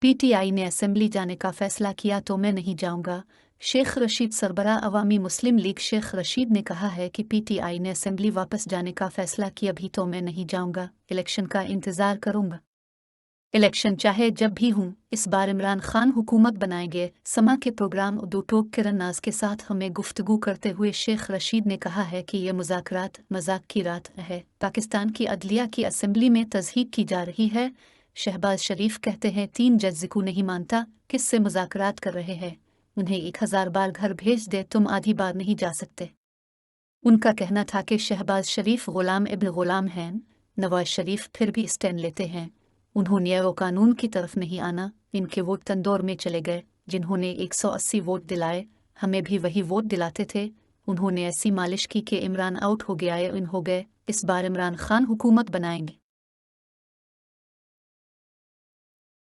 PTI ने assembly जाने का फैसला किया तो मैं नहीं जाऊंगा। शेख रशीद सरबराह अवामी मुस्लिम लीग शेख रशीद ने कहा है कि PTI ने असेंबली वापस जाने का फैसला किया, अभी तो मैं नहीं जाऊंगा, इलेक्शन का इंतज़ार करूंगा। इलेक्शन चाहे जब भी हूँ, इस बार इमरान खान हुकूमत बनाएंगे। समा के प्रोग्राम दो टोक किरण नाज के साथ हमें गुफ्तगू करते हुए शेख रशीद ने कहा है कि ये मुज़ाकरात मजाक की रात है। पाकिस्तान की अदलिया की असेंबली में तज़हीक की जा रही है। शहबाज शरीफ कहते हैं 3 जज को नहीं मानता, किससे मुज़ाकरात कर रहे हैं, उन्हें 1000 बार घर भेज दे, तुम आधी बार नहीं जा सकते। उनका कहना था कि शहबाज शरीफ गुलाम इब्न गुलाम हैं, नवाज शरीफ फिर भी स्टैंड लेते हैं। उन्होंने वो कानून की तरफ नहीं आना, इनके वोट तंदूर में चले गए। जिन्होंने 180 वोट दिलाए, हमें भी वही वोट दिलाते थे। उन्होंने ऐसी मालिश की कि इमरान आउट हो गया, इन हो गए। इस बार इमरान खान हुकूमत बनाएंगे।